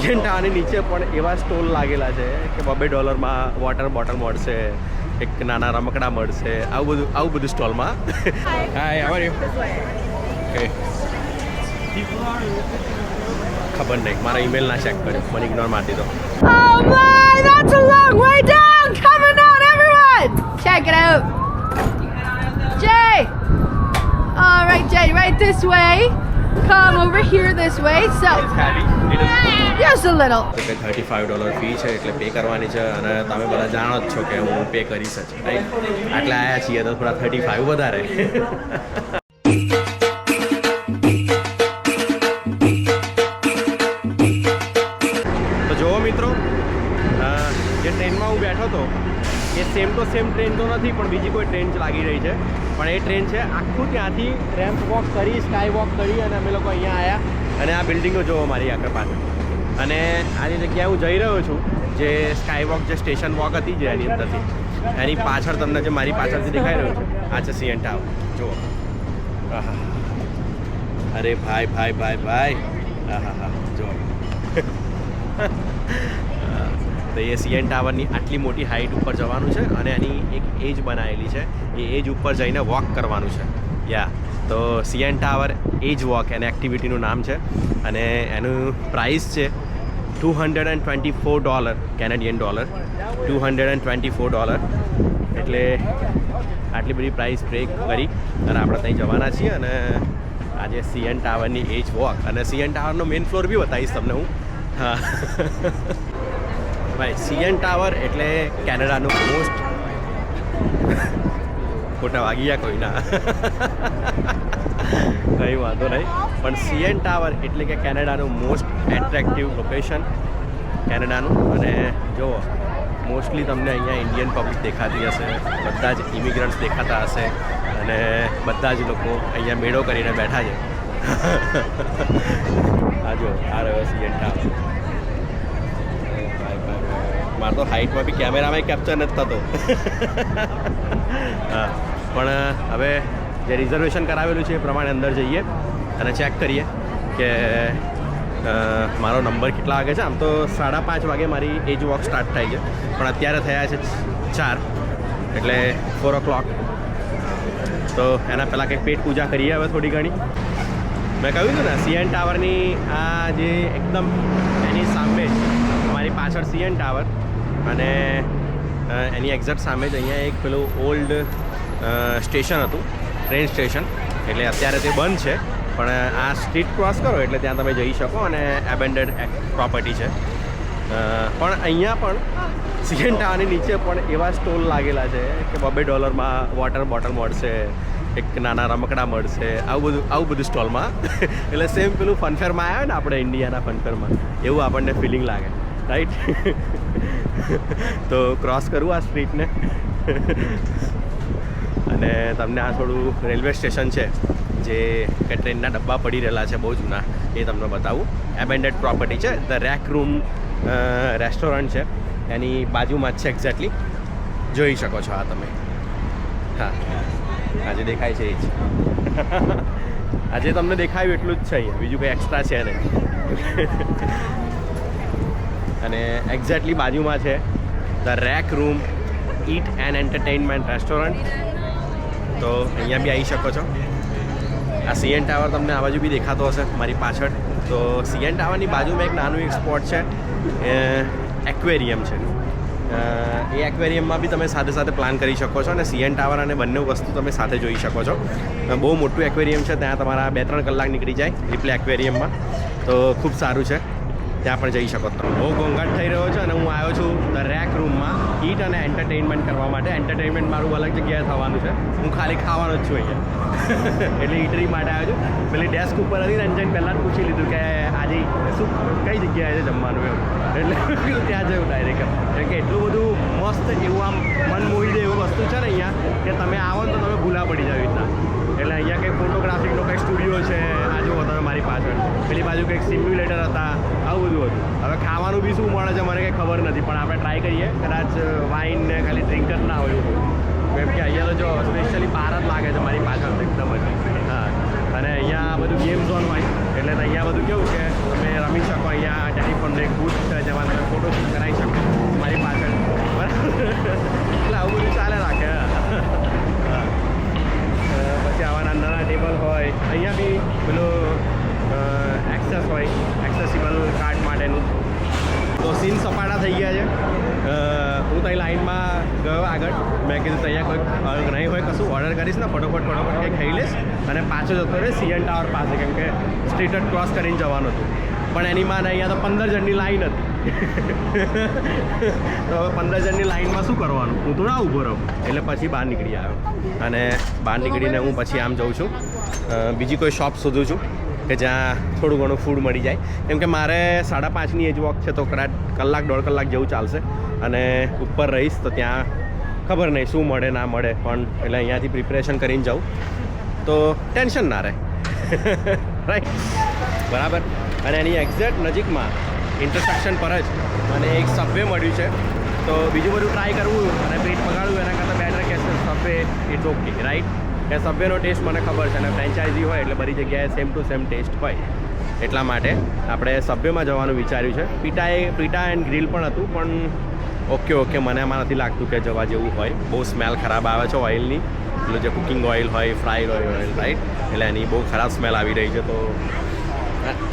સિયન્ટાની નીચે પણ એવા સ્ટોલ લાગેલા છે કે $2 વોટર બોટલ મળશે, એક નાના રમકડા મળશે, આવું બધું સ્ટોલમાં. હાય, હાઉ આર યુ? ઓકે, ખબર નહીં, મારા ઈમેલ ના ચેક કર્યો, મને ઇગ્નોર મારી દીધો. Oh my, that's a long way down! Coming on, everyone! Check it out. Jay! All right, Jay, right this way. Come over here this way. So, just a little. $35 fee છે એટલે pay કરવાની છે અને તમે બધા જાણો જ છો કે હું પે કરીશ જ, રાઈટ? આટલે આવ્યા છીએ તો થોડા 35 વધારે. તો જુઓ મિત્રો, જે ટ્રેનમાં હું બેઠો હતો એ સેમ ટુ સેમ ટ્રેન તો નથી, પણ બીજી કોઈ ટ્રેન લાગી રહી છે. પણ એ ટ્રેન છે આખું ત્યાંથી રેમ્પ વોક કરી, સ્કાય વોક કરી અને અમે લોકો અહીંયા આવ્યા અને આ બિલ્ડિંગો જોવો મારી આગળ પાછળ. અને આ જે જગ્યાએ હું જઈ રહ્યો છું, જે સ્કાય વોક, જે સ્ટેશન વોક હતી જે એની અંદરથી, એની પાછળ તમને જે મારી પાછળથી દેખાઈ રહ્યું છે આ છે CN ટાવર. જુઓ, આહા, અરે ભાઈ ભાઈ ભાઈ ભાઈ, આહા હા, જુઓ. તો એ CN ટાવરની આટલી મોટી હાઇટ ઉપર જવાનું છે અને એની એક એજ બનાવેલી છે, એ એજ ઉપર જઈને વોક કરવાનું છે. યા, તો CN ટાવર એજ વોક એને એક્ટિવિટીનું નામ છે અને એનું પ્રાઇસ છે $224 કેનેડિયન ડોલર, $224. એટલે આટલી બધી પ્રાઇસ પે કરી અને આપણે ત્યાં જવાના છીએ. અને આજે CN ટાવરની એજ વોક અને CN ટાવરનો મેઇન ફ્લોર બી બતાવીશ તમને હું. હા ભાઈ, CN ટાવર એટલે કેનેડાનું મોસ્ટ, ખોટા વાગી ગયા કોઈના, કંઈ વાંધો નહીં, પણ CN ટાવર એટલે કે કેનેડાનું મોસ્ટ એટ્રેક્ટિવ લોકેશન કેનેડાનું. અને જુઓ, મોસ્ટલી તમને અહીંયા ઇન્ડિયન પબ્લિક દેખાતી હશે, બધા જ ઇમિગ્રન્ટ્સ દેખાતા હશે અને બધા જ લોકો અહીંયા મેળો કરીને બેઠા છે. આ જો, આ રહ્યો CN ટાવર. મારે તો હાઇટમાં બી કેમેરામાં કેપ્ચર નથી થતો. હા, પણ હવે જે રિઝર્વેશન કરાવેલું છે એ પ્રમાણે અંદર જઈએ અને ચેક કરીએ કે મારો નંબર કેટલા વાગે છે. આમ તો 5:30 વાગે મારી એજ વોક સ્ટાર્ટ થાય છે, પણ અત્યારે થયા છે 4, એટલે 4 o'clock. તો એના પહેલાં કંઈક પેટ પૂજા કરીએ હવે થોડી ઘણી. મેં કહ્યું હતું ને, CN ટાવરની આ જે એકદમ એની સામે જ મારી પાછળ CN ટાવર અને એની એક્ઝેક્ટ સામે જ અહીંયા એક પેલું ઓલ્ડ સ્ટેશન હતું, ટ્રેન સ્ટેશન. એટલે અત્યારે તે બંધ છે, પણ આ સ્ટ્રીટ ક્રોસ કરો એટલે ત્યાં તમે જઈ શકો અને એબેન્ડેડ પ્રોપર્ટી છે. પણ અહીંયા પણ CN ટાવરની નીચે પણ એવા સ્ટોલ લાગેલા છે કે $2 વોટર બોટલ મળશે, એક નાના રમકડા મળશે, આવું બધું સ્ટોલમાં. એટલે સેમ પેલું ફનફેરમાં આવ્યા ને આપણે ઇન્ડિયાના ફનફેરમાં, એવું આપણને ફિલિંગ લાગે, રાઈટ? તો ક્રોસ કરું આ સ્ટ્રીટને અને તમને આ થોડું રેલવે સ્ટેશન છે જે કે ટ્રેનના ડબ્બા પડી રહેલા છે બહુ જૂના, એ તમને બતાવું. એબેન્ડેડ પ્રોપર્ટી છે, ધ રેક રૂમ રેસ્ટોરન્ટ છે, એની બાજુમાં જ છે એક્ઝેક્ટલી. જોઈ શકો છો આ તમે. હા, આજે દેખાય છે એ જ. આજે તમને દેખાયું એટલું જ છે અહીંયા, બીજું કંઈ એક્સ્ટ્રા છે નહીં. અને એક્ઝેક્ટલી બાજુમાં છે the rec room eat and entertainment restaurant. તો અહીંયા બી આવી શકો છો. આ CN ટાવર તમને આ બાજુ બી દેખાતો હશે મારી પાછળ. તો CN ટાવરની બાજુમાં એક નાનું એક સ્પોટ છે, એક્વેરિયમ છે. એ એક્વેરિયમમાં બી તમે સાથે સાથે પ્લાન કરી શકો છો અને CN ટાવર અને બંને વસ્તુ તમે સાથે જોઈ શકો છો. બહુ મોટું એક્વેરિયમ છે, ત્યાં તમારા 2-3 કલાક નીકળી જાય રિપ્લે એક્વેરિયમમાં. તો ખૂબ સારું છે, ત્યાં પણ જઈ શકો છો. બહુ ઘોંઘાટ થઈ રહ્યો છે અને હું આવ્યો છું ધ રેક રૂમમાં ઈટ અને એન્ટરટેઇનમેન્ટ કરવા માટે. એન્ટરટેઇનમેન્ટ મારું અલગ જગ્યાએ થવાનું છે, હું ખાલી ખાવાનો જ છું અહીંયા. એટલે ઈટરી માટે આવ્યો છું. પેલી ડેસ્ક ઉપર હતી ને, જઈને પહેલાં જ પૂછી લીધું કે આજે શું કઈ જગ્યાએ છે જમવાનું એમ. એટલે ત્યાં જવું ડાયરેક્ટ, કેમ કે એટલું બધું મસ્ત એવું આમ મન મોહી દે એવું વસ્તુ છે ને અહીંયા, કે તમે આવો ને તો તમે ભૂલા પડી જાવ રીતના. એટલે અહીંયા કંઈક ફોટોગ્રાફીનો કંઈક સ્ટુડિયો છે, આ જુઓ તમે મારી પાછળ. પેલી બાજુ કંઈક સિમ્યુલેટર હતા, આવું બધું હતું. હવે ખાવાનું બી શું મળે છે મને કંઈ ખબર નથી, પણ આપણે ટ્રાય કરીએ. કદાચ વાઇન ને ખાલી ડ્રિંક જ ના હોય એવું, કેમ કે અહીંયા તો જો સ્પેશિયલી બહાર જ લાગે છે મારી પાછળ એકદમ જ. હા, અને અહીંયા બધું ગેમ ઝોન હોય એટલે અહીંયા બધું કેવું કે તમે રમી શકો. અહીંયા ટેલિફોનનો એક બૂથ છે જેમાં તમે ફોટોશૂટ કરાવી શકો મારી પાછળ, બરાબર. એટલે આવું બધું ચાલે રાખે. પછી આવા નાના ટેબલ હોય. અહીંયા બી પેલું એક્સેસ હોય, એક્સેસિબલ કાર્ડ માટેનું. તો સીન સપાટા થઈ ગયા છે. હું ત્યાં લાઈનમાં ગયો આગળ. મેં કીધું ત્યાં કોઈ નહીં હોય કશું ઓર્ડર કરીશ ને ફટોફટ કંઈ ખાઈ લઈશ અને પાછો જતો રહે સીએન ટાવર પાસે, કેમ કે સ્ટ્રીટ ક્રોસ કરીને જવાનું હતું. પણ એની માં અહીંયા તો 15 જણની લાઈન હતી. તો 15 જણની લાઈનમાં શું કરવાનું, હું તો ના ઊભો રહું. એટલે પછી બહાર નીકળી આવ્યો અને બહાર નીકળીને હું પછી આમ જાઉં છું, બીજી કોઈ શોપ શોધું છું કે જ્યાં થોડું ઘણું ફૂડ મળી જાય. કેમ કે મારે 5:30ની એજ વોક છે, તો કદાચ કલાક 1.5 કલાક જેવું ચાલશે. અને ઉપર રહીશ તો ત્યાં ખબર નહીં શું મળે ના મળે, પણ એટલે અહીંયાથી પ્રિપરેશન કરીને જાઉં તો ટેન્શન ના રહે. રાઈટ, બરાબર. અને એની એક્ઝેક્ટ નજીકમાં ઇન્ટરસેક્શન પર જ મને એક સબવે મળ્યું છે. તો બીજું બધું ટ્રાય કરવું અને પેટ પગાડવું એના કરતાં બેટર કે સબવે ઇટ્સ ઓકે, રાઈટ. કે સબવેનો ટેસ્ટ મને ખબર છે અને ફ્રેન્ચાઇઝી હોય એટલે બધી જગ્યાએ સેમ ટુ સેમ ટેસ્ટ હોય. એટલા માટે આપણે સબવેમાં જવાનું વિચાર્યું છે. પીટા એન્ડ ગ્રીલ પણ હતું, પણ ઓકે મને એમાં નથી લાગતું કે જવા જેવું હોય. બહુ સ્મેલ ખરાબ આવે છે ઓઇલની, પેલું જે કુકિંગ ઓઇલ હોય, ફ્રાઈડ ઓઇલ, રાઈટ. એટલે એની બહુ ખરાબ સ્મેલ આવી રહી છે, તો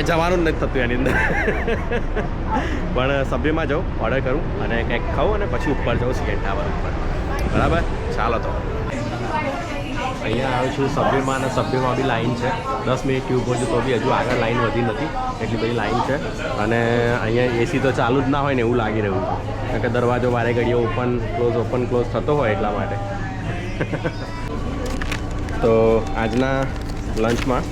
જવાનું જ નથી થતું એની અંદર. પણ સબવેમાં જાઉં, ઓર્ડર કરું અને કંઈક ખાઉં અને પછી ઉપર જાઉં સીએન ટાવર ઉપર, બરાબર. ચાલો તો અહીંયા આવ્યો છું સબવેમાં, અને સબવેમાં બી લાઈન છે. 10 મિનિટથી ઊભો છું તો બી હજુ આગળ લાઈન વધી નથી, એટલી બધી લાઈન છે. અને અહીંયા એસી તો ચાલુ જ ના હોય ને એવું લાગી રહ્યું છે, કારણ કે દરવાજો વારે ઘડીએ ઓપન ક્લોઝ થતો હોય એટલા માટે. તો આજના લંચમાં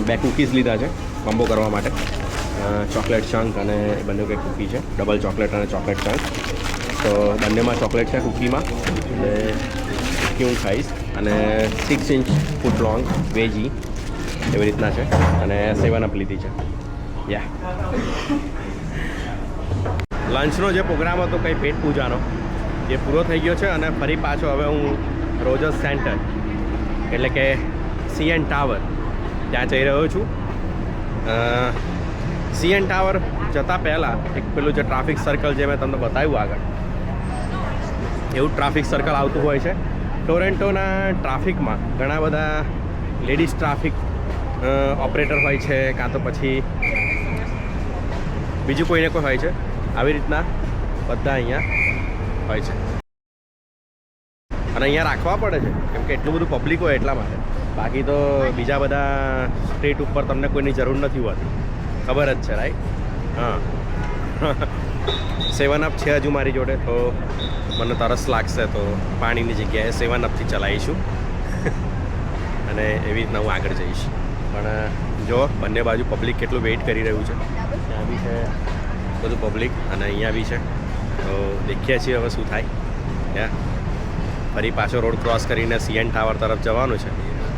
2 કૂકીઝ લીધા છે કોમ્બો કરવા માટે. ચોકલેટ ચંક અને બંને કંઈક કૂકી છે, ડબલ ચોકલેટ અને ચોકલેટ ચંક. તો બંનેમાં ચોકલેટ છે કૂકીમાં, એટલે કૂકી હું ખાઈશ. અને 6 ઇંચ ફૂટ લોંગ વેજી એવી રીતના છે, અને 7 અપ લીધી છે. યા લંચનો જે પ્રોગ્રામ હતો કંઈ પેટ પૂજાનો એ પૂરો થઈ ગયો છે. અને ફરી પાછો હવે હું રોજર્સ સેન્ટર એટલે કે સીએન ટાવર ત્યાં જઈ રહ્યો છું. સીએન ટાવર જતાં પહેલાં એક પેલું જે ટ્રાફિક સર્કલ જે મેં તમને બતાવ્યું આગળ, એવું ટ્રાફિક સર્કલ આવતું હોય છે. ટોરેન્ટોના ટ્રાફિકમાં ઘણા બધા લેડીઝ ટ્રાફિક ઓપરેટર હોય છે, કાં તો પછી બીજું કોઈને કોઈ હોય છે. આવી રીતના બધા અહીંયા હોય છે અને અહીંયા રાખવા પડે છે, કેમ કે એટલું બધું પબ્લિક હોય એટલા માટે. બાકી તો બીજા બધા સ્ટ્રીટ ઉપર તમને કોઈની જરૂર નથી હોતી, ખબર જ છે, રાઈટ. હા, 7 અપ છે હજુ મારી જોડે, તો મને તરસ લાગશે તો પાણીની જગ્યાએ 7 અપથી ચલાવીશું. અને એવી રીતના હું આગળ જઈશ. પણ જો બંને બાજુ પબ્લિક કેટલું વેઇટ કરી રહ્યું છે. ત્યાં બી છે બધું પબ્લિક અને અહીંયા બી છે. તો દેખીએ છીએ હવે શું થાય. ફરી પાછો રોડ ક્રોસ કરીને સીએન ટાવર તરફ જવાનું છે.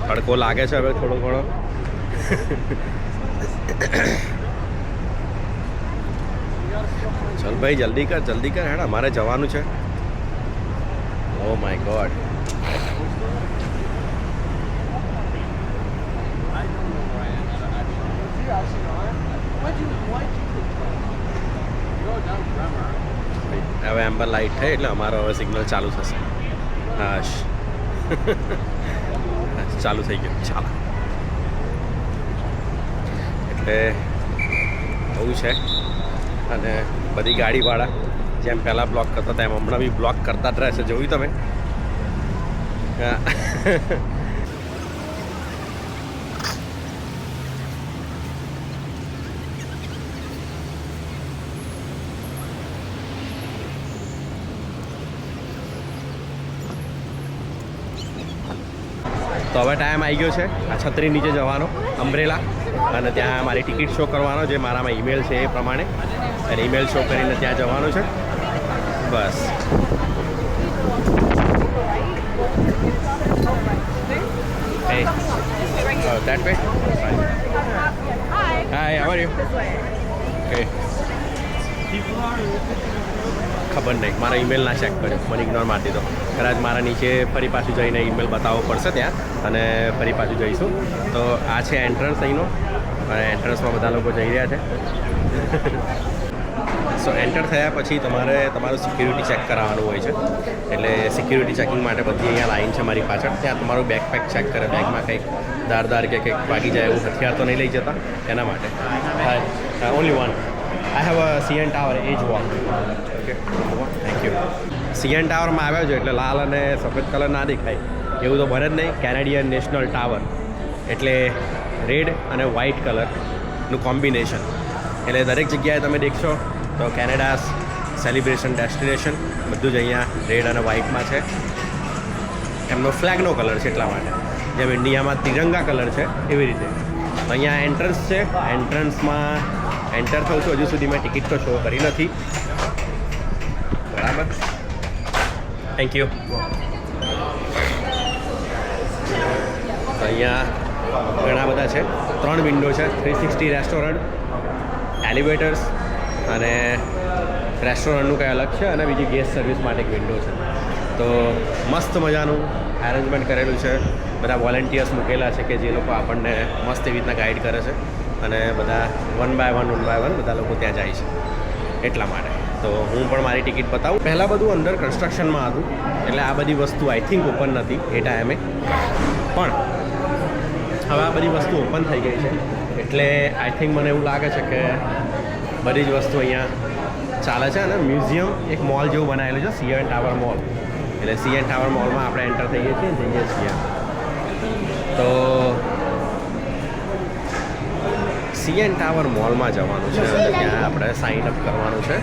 તડકો લાગે છે હવે થોડો ઘણો. ચલ ભાઈ જલ્દી કર હેડ, અમારે જવાનું છે. Oh my God. હવે એમ્બર લાઇટ થઈ એટલે અમારો હવે સિગ્નલ ચાલુ થશે. હાશ, ચાલુ થઈ ગયું. ચાલો, એટલે આવું છે. અને બધી ગાડીવાળા જેમ પહેલાં બ્લોક કરતા હતા એમ હમણાં બી બ્લોક કરતા જ રહેશે. જોયું તમે? તો હવે ટાઈમ આવી ગયો છે આ છત્રી નીચે જવાનો, અમ્બ્રેલા. અને ત્યાં મારી ટિકિટ શો કરવાનો, જે મારામાં ઈમેલ છે એ પ્રમાણે. અને ઈમેલ શો કરીને ત્યાં જવાનું છે. બસ. Hey. Oh, that way? Fine. Hi, how are you? Okay. ખબર નહીં, મારા ઈમેલ ના ચેક કર્યો, મને ઇગ્નોર મારી દીધો. કદાચ મારા નીચે ફરી પાછું જઈને ઈમેલ બતાવવો પડશે ત્યાં, અને ફરી પાછું જઈશું. તો આ છે એન્ટ્રન્સ અહીંનો. અને એન્ટ્રન્સમાં બધા લોકો જઈ રહ્યા છે. સો એન્ટર થયા પછી તમારે તમારું સિક્યુરિટી ચેક કરાવવાનું હોય છે. એટલે સિક્યુરિટી ચેકિંગ માટે બધી અહીંયા લાઈન છે મારી પાછળ. ત્યાં તમારું બેકપેક ચેક કરે, બેગમાં કંઈક ધારદાર કે કંઈક વાગી જાય એવું હથિયાર તો નહીં લઈ જતા એના માટે. Only one I have a CN tower edge walk. Okay, thank you. CN ટાવરમાં આવ્યો છે એટલે લાલ અને સફેદ કલર ના દેખાય એવું તો બને જ નહીં. કેનેડિયન નેશનલ ટાવર એટલે રેડ અને વ્હાઇટ કલરનું કોમ્બિનેશન. એટલે દરેક જગ્યાએ તમે દેખશો તો કેનેડાસ સેલિબ્રેશન ડેસ્ટિનેશન બધું જ અહીંયા રેડ અને વ્હાઇટમાં છે. એમનો ફ્લેગનો કલર છે એટલા માટે. જેમ ઇન્ડિયામાં તિરંગા કલર છે એવી રીતે. તો અહીંયા એન્ટ્રન્સ છે. એન્ટ્રન્સમાં એન્ટર થઉં છું. હજુ સુધી મેં ટિકિટ તો શો કરી નથી. બરાબર, થેન્ક યુ. તો અહીંયા ઘણા બધા છે. 3 વિન્ડો છે. 360 રેસ્ટોરન્ટ, એલિવેટર્સ અને રેસ્ટોરન્ટનું કંઈ અલગ છે અને બીજી ગેસ્ટ સર્વિસ માટે એક વિન્ડો છે. તો મસ્ત મજાનું એરેન્જમેન્ટ કરેલું છે. બધા વોલેન્ટિયર્સ મૂકેલા છે કે જે લોકો આપણને મસ્ત એવી રીતના ગાઈડ કરે છે અને બધા વન બાય વન બધા લોકો ત્યાં જાય છે એટલા માટે. તો હું પણ મારી ટિકિટ બતાવું. પહેલાં બધું અંડર કન્સ્ટ્રક્શનમાં હતું એટલે આ બધી વસ્તુ આઈ થિંક ઓપન નથી એ ટાઈમે. પણ હવે આ બધી વસ્તુ ઓપન થઈ ગઈ છે એટલે આઈ થિંક મને એવું લાગે છે કે બધી જ વસ્તુ અહીંયા ચાલે છે. અને મ્યુઝિયમ એક મોલ જેવું બનાવેલું છે, CN ટાવર મોલ. એટલે CN ટાવર મોલમાં આપણે એન્ટર થઈએ છીએ. તો CN ટાવર મોલમાં જવાનું છે અને ત્યાં આપણે સાઇન અપ કરવાનું છે.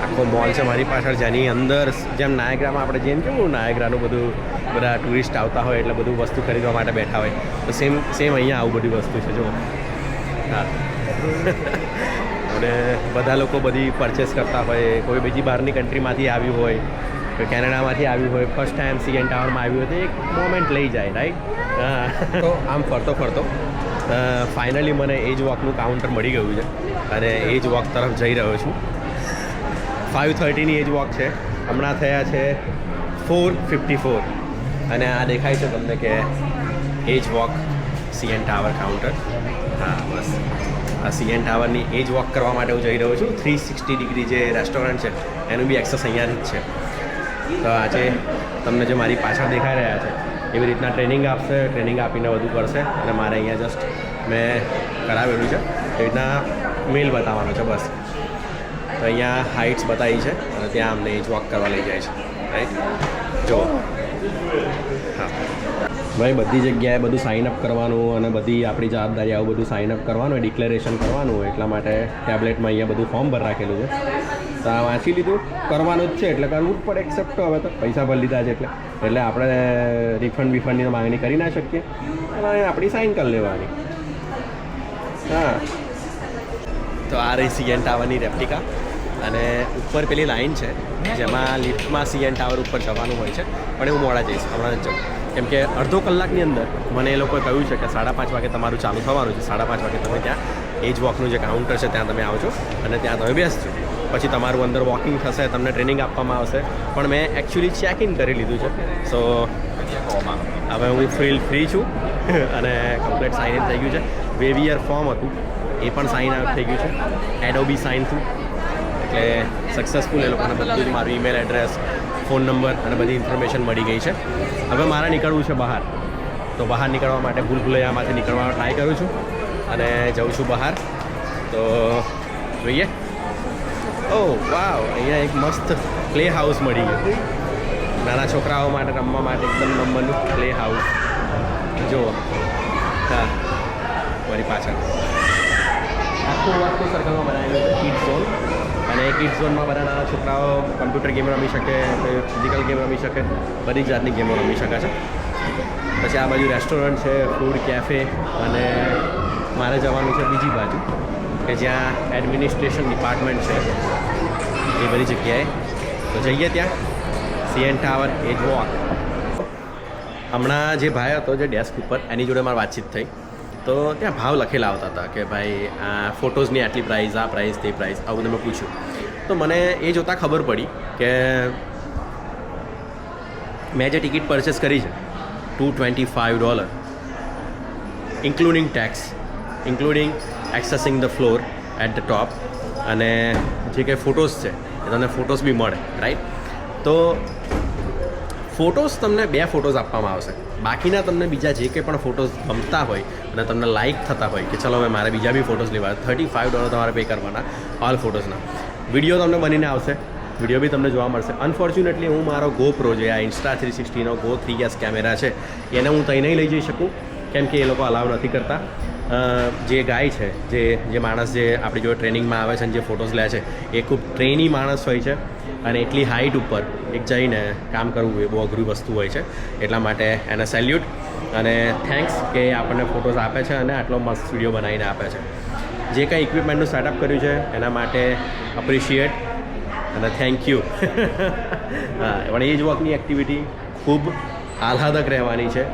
આખો મોલ છે મારી પાછળ, જેની અંદર જેમ નાયગ્રામાં આપણે જેમ કેવું નાયગ્રાનું બધું બધા ટુરિસ્ટ આવતા હોય એટલે બધું વસ્તુ ખરીદવા માટે બેઠા હોય તો સેમ અહીંયા આવું બધી વસ્તુ છે. જો હા અને બધા લોકો બધી પરચેસ કરતા હોય. કોઈ બીજી બહારની કન્ટ્રીમાંથી આવ્યું હોય, કોઈ કેનેડામાંથી આવ્યું હોય, ફર્સ્ટ ટાઈમ CN ટાવરમાં આવ્યું હોય તો એક મોમેન્ટ લઈ જાય, રાઈટ? હા. તો આમ ફરતો ફાઇનલી મને એજ વોકનું કાઉન્ટર મળી ગયું છે અને એજ વોક તરફ જઈ રહ્યો છું. 5:30ની એજ વોક છે. હમણાં થયા છે 4:54 અને આ દેખાય છે તમને કે એજ વોક CN ટાવર કાઉન્ટર. હા બસ આ CN ટાવરની એજ વોક કરવા માટે હું જઈ રહ્યો છું. 360 ડિગ્રી જે રેસ્ટોરન્ટ છે એનું બી એક્સેસ અહીંયાથી જ છે. તો આજે તમને જે મારી પાછળ દેખાઈ રહ્યા છે એવી રીતના ટ્રેનિંગ આપશે. ટ્રેનિંગ આપીને બધું કરશે અને મારે અહીંયા જસ્ટ મેં કરાવેલું છે એવી રીતના મેલ બતાવવાનો છે બસ. તો અહીંયા હાઇટ્સ બતાવી છે અને ત્યાં અમને એજ વોક કરવા લઈ જાય છે, રાઈટ? જો હા ભાઈ, બધી જગ્યાએ બધું સાઇન અપ કરવાનું અને બધી આપણી જવાબદારી આવું બધું સાઇન અપ કરવાનું હોય, ડિક્લેરેશન કરવાનું હોય. એટલા માટે ટેબ્લેટમાં અહીંયા બધું ફોર્મ ભરી રાખેલું છે. તો આ વાંચી લીધું, કરવાનું જ છે એટલે કરવું જ પડે. એક્સેપ્ટ હવે તો પૈસા ભરી લીધા છે એટલે આપણે રિફંડની માંગણી કરી ના શકીએ અને આપણી સાઇન કરી લેવાની. હા, તો આ રહી CN ટાવરની રેપ્લિકા. અને ઉપર પેલી લાઈન છે જેમાં લિફ્ટમાં CN ટાવર ઉપર જવાનું હોય છે, પણ હું મોડા જઈશ, હમણાં જ જાઉં. કેમ કે અડધો કલાકની અંદર મને એ લોકોએ કહ્યું છે કે 5:30 વાગે તમારું ચાલુ થવાનું છે. 5:30 વાગે તમે ત્યાં એજ વોકનું જે કાઉન્ટર છે ત્યાં તમે આવજો અને ત્યાં તમે બેસજો. પછી તમારું અંદર વોકિંગ થશે, તમને ટ્રેનિંગ આપવામાં આવશે. પણ મેં એકચ્યુઅલી ચેક ઇન કરી લીધું છે. સો હવે હું ફ્રી છું અને કમ્પ્લીટ સાઇન ઇન થઈ ગયું છે. વેવિયર ફોર્મ હતું એ પણ સાઇન આઉટ થઈ ગયું છે. એડોબી સાઇન થયું એટલે સક્સેસફુલ. એ લોકોને બધું જ મારું ઈમેલ એડ્રેસ, ફોન નંબર અને બધી ઇન્ફોર્મેશન મળી ગઈ છે. હવે મારે નીકળવું છે બહાર. તો બહાર નીકળવા માટે ભૂલભુલૈયામાંથી નીકળવાનો ટ્રાય કરું છું અને જાઉં છું બહાર. તો જોઈએ. ઓહ વાવ, અહીંયા એક મસ્ત પ્લે હાઉસ મળી ગયું. નાના છોકરાઓ માટે રમવા માટે એકદમ નંબરનું પ્લે હાઉસ. જુઓ, હા મારી પાછળ આખું સર્કલમાં બનાવેલું છે કિડ્સ ઝોન. અને એ કિડ્સ ઝોનમાં બધા નાના છોકરાઓ કમ્પ્યુટર ગેમ રમી શકે, ફિઝિકલ ગેમ રમી શકે, બધી જાતની ગેમો રમી શકે છે. પછી આ બાજુ રેસ્ટોરન્ટ છે, ફૂડ કેફે. અને મારે જવાનું છે બીજી બાજુ કે જ્યાં એડમિનિસ્ટ્રેશન ડિપાર્ટમેન્ટ છે એ બધી જગ્યાએ. તો જઈએ ત્યાં CN ટાવર એજ વોક. હમણાં જે ભાઈ હતો જે ડેસ્ક ઉપર એની જોડે મારી વાતચીત થઈ તો ત્યાં ભાવ લખેલા આવતા હતા કે ભાઈ આ ફોટોઝની આટલી પ્રાઇસ, આ પ્રાઇસ, તે પ્રાઇસ, આવું બધું મેં પૂછ્યું. તો મને એ જોતાં ખબર પડી કે મેં જે ટિકિટ પરચેસ કરી છે $225 including tax, including accessing the floor at the top, અને જે કંઈ ફોટોઝ છે એ તમને ફોટોઝ બી મળે, રાઈટ? તો ફોટોઝ તમને 2 ફોટોઝ આપવામાં આવશે, બાકીના તમને બીજા જે કંઈ પણ ફોટોઝ ગમતા હોય અને તમને લાઇક થતા હોય કે ચલો હવે મારે બીજા બી ફોટોઝ લેવા, $35 તમારે પે કરવાના ઓલ ફોટોઝના. વિડીયો તમને બનીને આવશે, વિડીયો બી તમને જોવા મળશે. અનફોર્ચ્યુનેટલી હું મારો GoPro જે આ Insta360નો Go 3S કેમેરા છે એને હું ત્યાં નહીં લઈ જઈ શકું, કેમ કે એ લોકો અલાવ નથી કરતા. જે ગાય છે, જે માણસ જે આપણી જોડે ટ્રેનિંગમાં આવે છે અને જે ફોટોઝ લે છે એ ખૂબ ટ્રેની માણસ હોય છે, અને એટલી હાઇટ ઉપર એક જઈને કામ કરવું એ બહુ અઘરી વસ્તુ હોય છે. એટલા માટે એને સેલ્યુટ અને થેન્ક્સ કે આપણને ફોટોઝ આપે છે અને આટલો મસ્ત વિડીયો બનાવીને આપે છે. જે કંઈ ઇક્વિપમેન્ટનું સેટઅપ કર્યું છે એના માટે અપ્રિશિએટ અને થેન્ક યુ. હા, પણ એજ વોકની એક્ટિવિટી ખૂબ આહલાદક રહેવાની છે,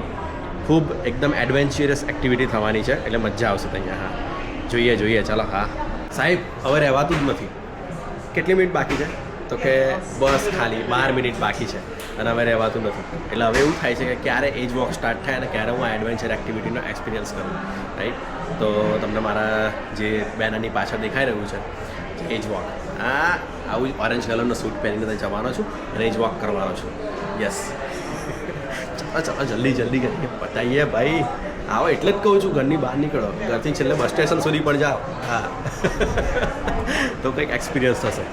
ખૂબ એકદમ એડવેન્ચરસ એક્ટિવિટી થવાની છે, એટલે મજા આવશે ત્યાં. હા, જોઈએ ચાલો. હા સાહેબ, હવે રહેવાતું જ નથી. કેટલી મિનિટ બાકી છે? તો કે બસ ખાલી 12 મિનિટ બાકી છે અને હવે રહેવાતું નથી. એટલે હવે એવું થાય છે કે ક્યારે એજ વોક સ્ટાર્ટ થાય અને ક્યારે હું આ એડવેન્ચર એક્ટિવિટીનો એક્સપિરિયન્સ કરું, રાઈટ? તો તમને મારા જે બેનરની પાછળ દેખાઈ રહ્યું છે એજ વોક, આવું ઓરેન્જ કલરનો સૂટ પહેરીને ત્યાં જવાનો છું અને એજ વોક કરવાનો છું. યસ, ચાલો જલ્દી કરીને પતાવીએ ભાઈ. આવો એટલે જ કહું છું ઘરની બહાર નીકળો, ઘરથી છેલ્લે બસ સ્ટેશન સુધી પણ જાઓ. હા, તો કંઈક એક્સપિરિયન્સ થશે.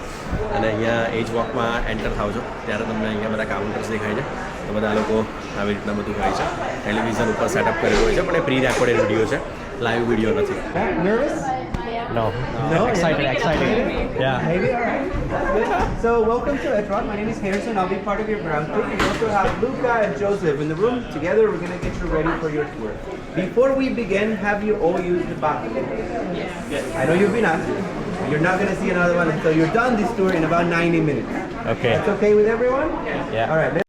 અને અહીંયા એજ વોકમાં એન્ટર થાવ છો ત્યારે તમને અહીંયા બધા કાઉન્ટર્સ દેખાય છે. તો બધા લોકો આવી રીતના બધું હોય છે. ટેલિવિઝન ઉપર સેટઅપ કરેલું હોય છે, પણ એ પ્રી રેકોર્ડેડ વિડીયો છે, લાઈવ વિડીયો નથી. Nervous? No. Excited. Yeah. Maybe? Alright. So, welcome to Edge Rock. My name is Harrison. I'll be part of your ground crew. We also have Luca and Joseph in the room. Together, we're going to get you ready for your tour. Before we begin, have you all used the bathroom? Yes. I know you've been asked. You're not going to see another one until you're done this tour in about 90 minutes. Okay. That's okay with everyone? Yeah. Alright.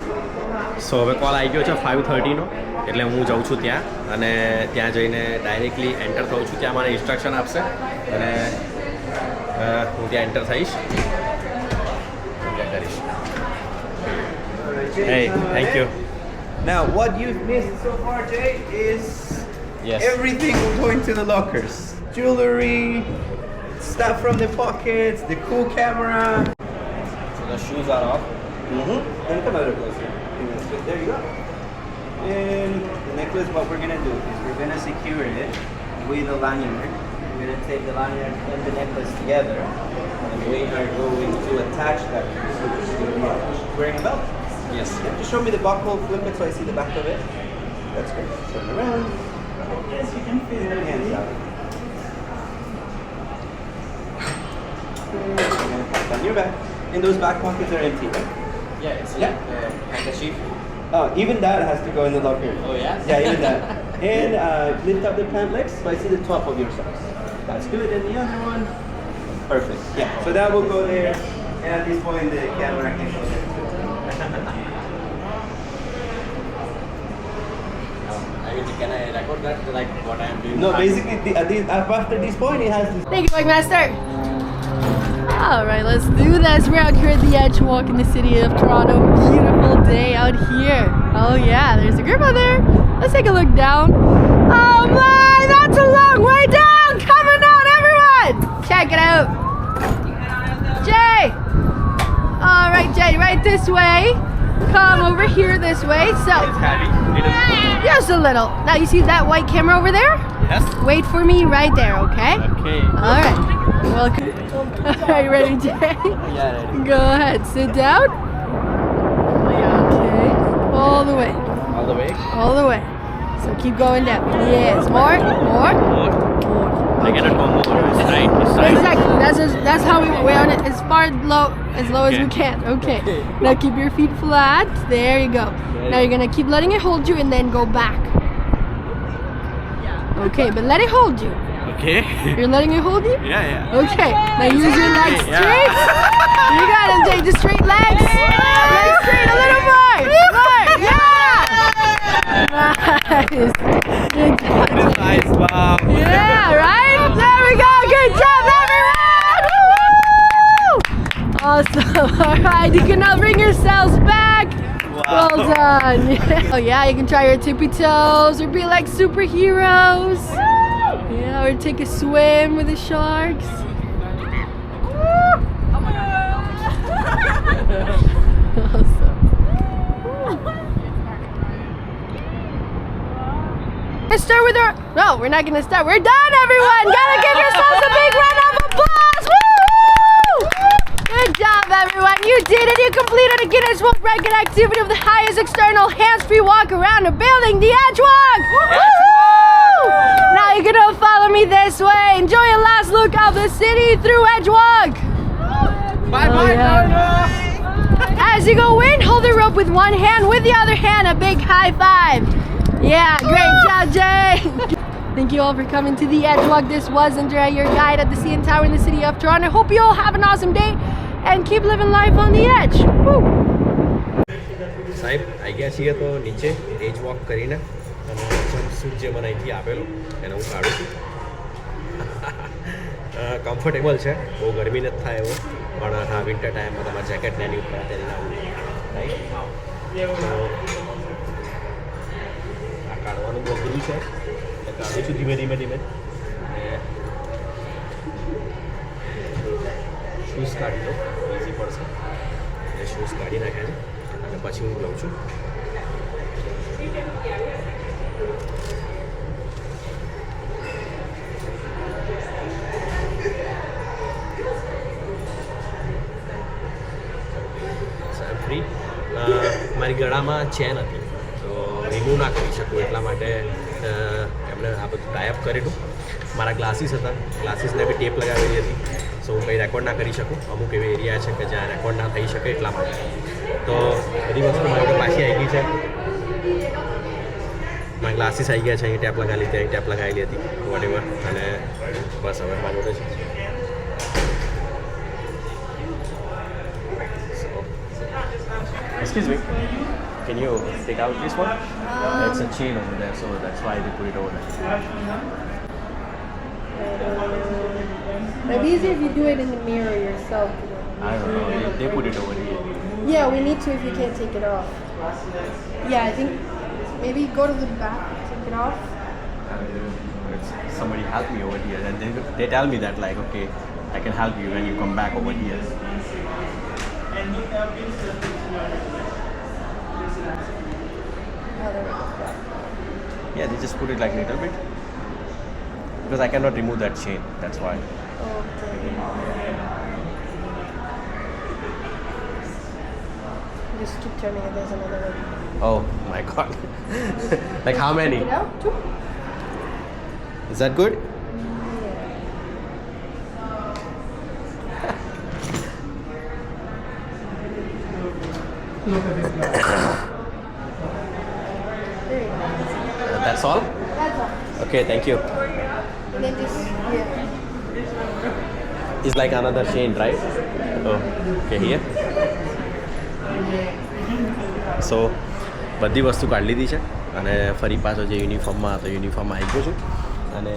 સો હવે call આવી ગયો છે 5:30નો, એટલે હું જાઉં છું ત્યાં, અને ત્યાં જઈને ડાયરેક્ટલી એન્ટર થઉં છું. ત્યાં મને ઇન્સ્ટ્રક્શન આપશે અને હું ત્યાં એન્ટર થઈશ, કરીશ. Hey, thank you. Now, what you've missed so far, Jay, is Yes. everything will go into the lockers. Jewelry, stuff from the pockets, the cool camera. So the shoes are off. And come a little closer. There you go. And the necklace, what we're gonna do is we're gonna secure it with a lanyard. We're gonna take the lanyard and the necklace together, and we are going to attach that to the wearing a belt. Yes. Yeah, just show me the buckle, flip it so I see the back of it. That's good. Turn around. Yes, you can feel it. Hands out. You're gonna put on your back. And those back pockets are empty, right? Yeah, it's Yeah. handkerchief. Oh, even that has to go in the locker. Oh, yeah? Yeah, even that. And lift up the pant legs so I see the top of your socks. That's good. And the other one. Perfect. Yeah. So that will go there. And at this point, the camera can go there. Can I record that, like what I am doing? No, basically, after this point, it has this. Thank you, Wagmaster. All right, let's do this. We're out here at the Edge Walk in the city of Toronto. Beautiful day out here. Oh yeah, there's a group out there. Let's take a look down. Oh my, that's a long way down. Coming down, everyone. Check it out. Jay. All right, Jay, right this way. Come over here this way. So, It's heavy. It is. just a little. Now you see that white camera over there? Yes. Wait for me right there, okay? Okay. All right. Welcome. All right, ready, Jay? Yeah, ready. Go ahead. Sit down. Okay. All the way. All the way. All the way. So keep going down. Yes. More. More. More. More. I cannot go more. It's right. It's right. Exactly. That's how we're on it as far low as we Okay. can. Okay. Now keep your feet flat. There you go. Now you're gonna keep letting it hold you and then go back. Okay, but let it hold you. Okay. You're letting it hold you? Yeah, yeah. Okay. Now use your legs Yeah. straight. You got him. Take the straight legs. Legs straight. A little more. More. Yeah. Nice. Good job. It is nice. Wow. Yeah, right? There we go. Good job, everyone. Woo-hoo! Awesome. All right. You can now bring yourselves back. Wow. Well done. fun. Oh yeah, you can try your tippy toes or be like superheroes. Yeah, or take a swim with the sharks. Awesome. Let's start with our. No, we're not gonna start. We're done, everyone. Gotta give yourselves a big round of applause. Woo! Good job, everyone. You did it. You completed a Guinness World Record activity of the highest external hands-free walk around a building, the Edge Walk. Woo! Now you're gonna follow me this way. Enjoy a last look of the city through Edge Walk. Bye-bye, As you go in, hold the rope with one hand. With the other hand, a big high five. Yeah, great job, Jay. Thank you all for coming to the Edge Walk. This was Andrea, your guide at the CN Tower in the city of Toronto. I hope you all have an awesome day and keep living life on the edge. Woo! સાહેબ આવી ગયા છીએ તો નીચે એજ walk કરીને અને jumpsuit જે મને અહીંથી આપેલું એને હું કાઢું છું. કમ્ફર્ટેબલ છે, બહુ ગરમી નથી થાય એવો, પણ હા વિન્ટર ટાઈમમાં તમારે જેકેટ ને એની ઉપર પહેરીને આવવું રાઈટ. આ કાઢવાનું બહુ અઘરું છે એટલે કાઢું છું ધીમે ધીમે ધીમે. શૂઝ કાઢી લો, ઇઝી પડશે. એ શૂઝ કાઢી નાખ્યા છે અને પછી હું લઉં છું. ફ્રી મારી ગળામાં ચેન હતી તો રિમૂવ ના કરી શકું એટલા માટે એમણે આ બધું ટાઈપ કરેલું. મારા ગ્લાસીસ હતા, ગ્લાસીસને બી ટેપ લગાવેલી હતી, સો હું કંઈ રેકોર્ડ ના કરી શકું. અમુક એવી એરિયા છે કે જ્યાં રેકોર્ડ ના થઈ શકે એટલા માટે. તો બધી વસ્તુ મારી જોડે પાછી આવી ગઈ છે. મારા ગ્લાસીસ આવી ગયા છે, અહીં ટેપ લગાવેલી હતી, અહીં ટેપ લગાવેલી હતી વોટેવર, અને બસ હવે મારી જોડે છે. Excuse me, can you take out this one? It's a chain over there, so that's why they put it over there. It'd be easier if you do it in the mirror yourself. I don't know, they put it over here. Yeah, we need to if you can't take it off. Yeah, I think maybe go to the back, take it off. Somebody help me over here, and they tell me that like, okay, I can help you when you come back over here. Yeah, they just put it like a little bit because I cannot remove that chain. That's why. Just keep turning it. There's another one. Oh my god! Like how many? Get out. Two. Is that good? There you go. That's all? That's all. Okay, thank you. And then just yeah. It's like another chain, right? Oh, okay, here. So, બધી વસ્તુ કાઢી લીધી છે અને ફરી પાછો જે યુનિફોર્મમાં હતો યુનિફોર્મમાં આવી ગયો છું. અને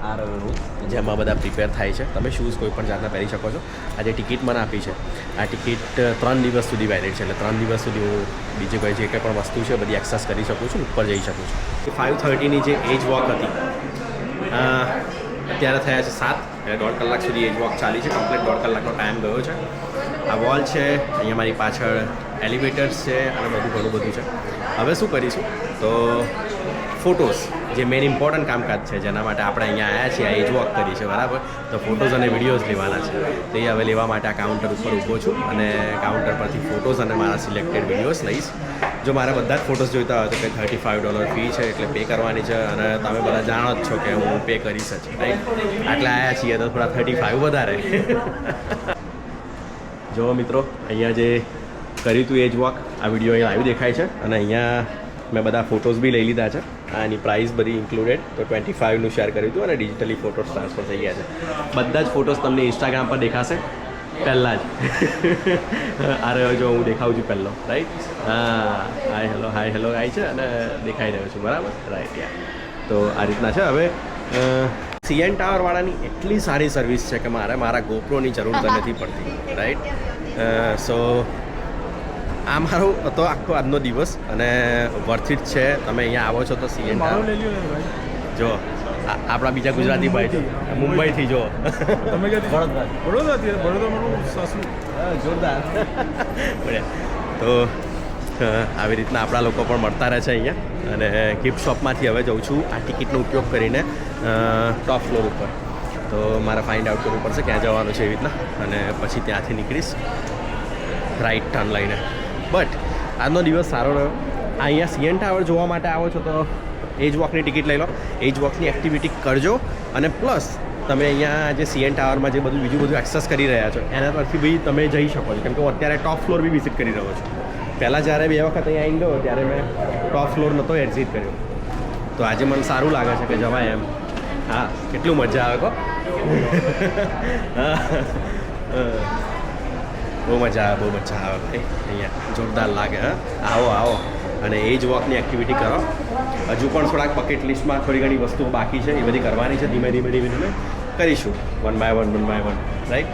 આ રહ્યો રૂમ જેમાં બધા પ્રિપેર થાય છે. તમે શૂઝ કોઈ પણ જાતના પહેરી શકો છો. આ જે ટિકિટ મને આપી છે આ ટિકિટ 3 દિવસ સુધી વેલિડ છે, એટલે 3 દિવસ સુધી હું બીજી કોઈ જે કંઈ પણ વસ્તુ છે બધી એક્સેસ કરી શકું છું, ઉપર જઈ શકું છું. 5:30ની જે એજ વોક હતી અત્યારે થયા છે 7, એટલે 1.5 કલાક સુધી એજ વોક ચાલી છે. કમ્પ્લીટ 1.5 કલાકનો ટાઈમ ગયો છે. આ વોલ છે, અહીંયા મારી પાછળ એલિવેટર્સ છે અને બધું ઘણું બધું છે. હવે શું કરીશું તો ફોટોઝ જે મેઇન ઇમ્પોર્ટન્ટ કામકાજ છે જેના માટે આપણે અહીંયા આવ્યા છીએ, આ એજ વોક કરી છે બરાબર, તો ફોટોઝ અને વિડીયોઝ લેવાના છે. તો એ હવે લેવા માટે આ કાઉન્ટર ઉપર ઊભો છું અને કાઉન્ટર પરથી ફોટોઝ અને મારા સિલેક્ટેડ વિડીયોઝ લઈશ. જો મારા બધા જ ફોટોઝ જોઈતા હોય તો કંઈ $35 ફી છે, એટલે પે કરવાની છે. અને તમે બધા જાણો જ છો કે હું પે કરીશ જ, રાઈટ? આટલા આવ્યા છીએ તો થોડા 35 વધારે. જો મિત્રો અહીંયા જે કર્યું હતું એજ વોક, આ વિડીયો અહીંયા આવ્યું દેખાય છે. અને અહીંયા મેં બધા ફોટોઝ બી લઈ લીધા છે. આની પ્રાઇસ બધી ઇન્ક્લુડેડ તો 25નું શેર કર્યું હતું અને ડિજિટલી ફોટોઝ ટ્રાન્સફર થઈ ગયા છે. બધા જ ફોટોઝ તમને ઇન્સ્ટાગ્રામ પર દેખાશે પહેલાં જ. આ રહ્યો જો હું દેખાઉં છું પહેલો, રાઈટ? હા, હાય હેલો ગાય છે અને દેખાઈ રહ્યો છું બરાબર, રાઈટ? યા તો આ રીતના છે. હવે CN ટાવરવાળાની એટલી સારી સર્વિસ છે કે મારે મારા ગોપ્રોની જરૂર તો નથી પડતી, રાઈટ? સો આ મારો હતો આખો આજનો દિવસ અને વર્થ ઇટ છે. તમે અહીંયા આવો છો તો સીએન જો આપણા બીજા ગુજરાતી ભાઈ છે મુંબઈથી જો તમે ક્યાંથી? વડોદરાથી. વડોદરા મારું સાસુ. જોરદાર બઢિયા. તો આવી રીતના આપણા લોકો પણ મળતા રહે છે અહીંયા અને ગિફ્ટ શોપમાંથી હવે જઉં છું આ ટિકિટનો ઉપયોગ કરીને ટોપ ફ્લોર ઉપર. તો મારે ફાઇન્ડ આઉટ કરવું પડશે ક્યાં જવાનું છે એવી રીતના અને પછી ત્યાંથી નીકળીશ રાઈટ ટર્ન લઈને. બટ આજનો દિવસ સારો રહ્યો. અહીંયા સીએન ટાવર જોવા માટે આવો છો તો એજ વોકની ટિકિટ લઈ લો, એજ વોકની એક્ટિવિટી કરજો અને પ્લસ તમે અહીંયા જે સીએન ટાવરમાં જે બીજું એક્સેસ કરી રહ્યા છો એના પરથી બી તમે જઈ શકો છો. કેમ કે હું અત્યારે ટોપ ફ્લોર બી વિઝિટ કરી રહ્યો છું. પહેલાં જ્યારે 2 વખત અહીંયા આવી ગયો ત્યારે મેં ટોપ ફ્લોર નહોતો એક્ઝિટ કર્યો. તો આજે મને સારું લાગે છે કે જવાય એમ. હા, કેટલું મજા આવે કહો. બહુ મજા આવે ભાઈ અહીંયા જોરદાર લાગે. હા, આવો અને એ જ વોકની એક્ટિવિટી કરો. હજુ પણ થોડાક બકેટ લિસ્ટમાં થોડી ઘણી વસ્તુઓ બાકી છે એ બધી કરવાની છે. ધીમે ધીમે કરીશું વન બાય વન રાઈટ.